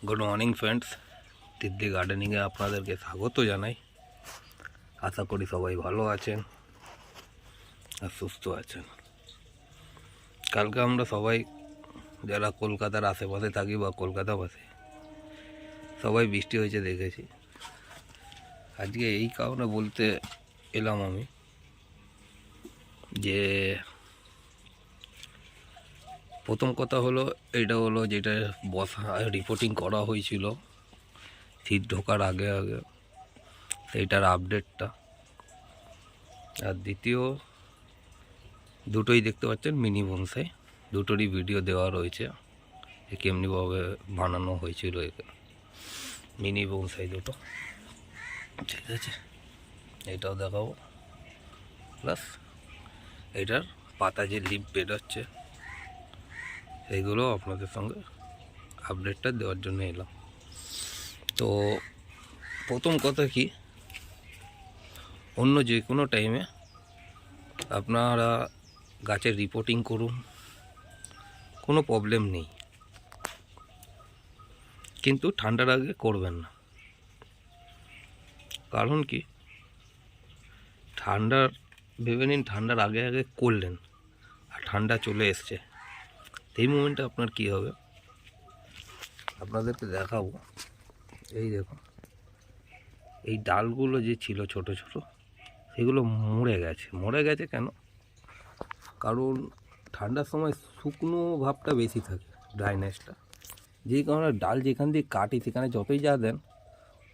Good morning friends, Titli গার্ডেনিংয়ে আপনাদেরকে স্বাগত জানাই। আশা করি সবাই ভালো আছেন আর সুস্থ আছেন। কালকে আমরা সবাই যারা কলকাতার আশেপাশে থাকি বা কলকাতাবাসী সবাই বৃষ্টি হয়েছে দেখেছি। আজকে এই কারণে বলতে এলাম আমি যে প্রথম কথা হলো এটা হলো যেটা রিপোর্টিং করা হয়েছিল শীত ঢোকার আগে আগে সেইটার আপডেটটা, আর দ্বিতীয় দুটোই দেখতে পাচ্ছেন মিনি বনসাই, দুটোরই ভিডিও দেওয়া রয়েছে কেমনিভাবে বানানো হয়েছিল মিনি বনসাই দুটো। ঠিক আছে, এটাও দেখাবো, প্লাস এটার পাতা যে লিপ বেরোচ্ছে এইগুলো আপনাদের সঙ্গে আপডেটটা দেওয়ার জন্য এলাম। তো প্রথম কথা কি, অন্য যে কোনো টাইমে আপনারা গাছের রিপোর্টিং করুন, কোনো প্রবলেম নেই, কিন্তু ঠান্ডার আগে করবেন না। কারণ কি, ঠান্ডার ভেবে নিন ঠান্ডার আগে আগে করলেন আর ঠান্ডা চলে এসছে, এই মোমেন্টে আপনার কি হবে আপনাদেরকে দেখাবো। এই দেখুন, এই ডালগুলো যে ছিল ছোট ছোট সেগুলো মরে গেছে কেন? কারণ ঠান্ডার সময় শুকনো ভাবটা বেশি থাকে, ড্রাইনেসটা, যেই কারণে ডাল যেখান দিয়ে কাটি সেখানে যতই যা দেন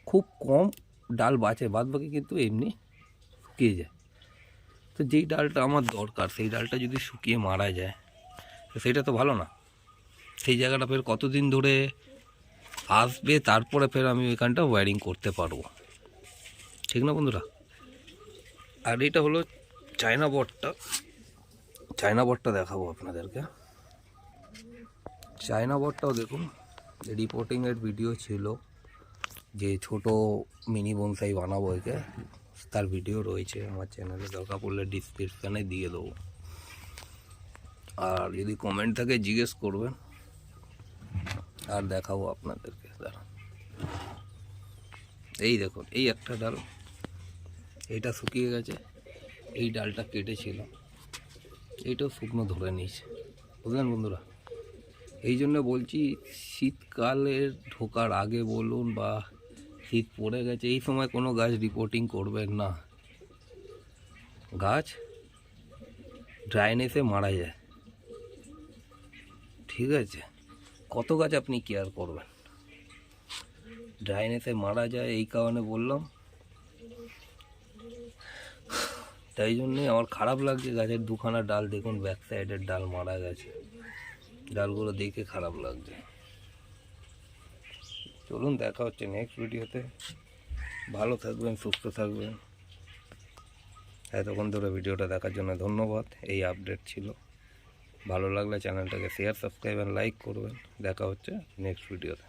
খুব কম ডাল বাঁচে, বাদ বাকি কিন্তু এমনি শুকিয়ে যায়। তো যেই ডালটা আমার দরকার সেই ডালটা যদি শুকিয়ে মারা যায় তো সেটা তো ভালো না। সেই জায়গাটা ফের কতদিন ধরে আসবে, তারপরে ফের আমি ওইখানটা ওয়্যারিং করতে পারবো, ঠিক না বন্ধুরা? আর এটা হলো চায়না বটটা দেখাবো আপনাদেরকে। চায়না বটটাও দেখুন, রিপোর্টিংয়ের ভিডিও ছিল যে ছোট মিনি বনসাই বানাবো একে, তার ভিডিও রয়েছে আমার চ্যানেলে, দরকার পড়লে ডিসক্রিপশানে দিয়ে দেবো। আর যদি কমেন্ট থাকে জিজ্ঞেস করবেন আর দেখাবো আপনাদেরকে। দাঁড়ান, এই দেখুন, এই একটা ডাল এইটা শুকিয়ে গেছে, এই ডালটা কেটেছিল, এইটাও শুকনো ধরে নিয়েছে, বুঝলেন বন্ধুরা? এই জন্য বলছি শীতকালের ঢোকার আগে বলুন বা শীত পড়ে গেছে এই সময় কোনো গাছ রিপোর্টিং করবেন না, গাছ ড্রাইনেসে মারা যায়। ঠিক আছে, কত গাছ আপনি কেয়ার করবেন, ড্রাইনেসে মারা যায়, এই কারণে বললাম। তাই জন্যে আমার খারাপ লাগছে, গাছের দুখানা ডাল দেখুন, ব্যাক সাইডের ডাল মারা গেছে, ডালগুলো দেখে খারাপ লাগছে। চলুন, দেখা হচ্ছে নেক্সট ভিডিওতে। ভালো থাকবেন, সুস্থ থাকবেন। এতক্ষণ ধরে ভিডিওটা দেখার জন্য ধন্যবাদ। এই আপডেট ছিল, ভালো লাগলে চ্যানেলটাকে শেয়ার, সাবস্ক্রাইব আর লাইক করবেন। দেখা হচ্ছে নেক্সট ভিডিওতে।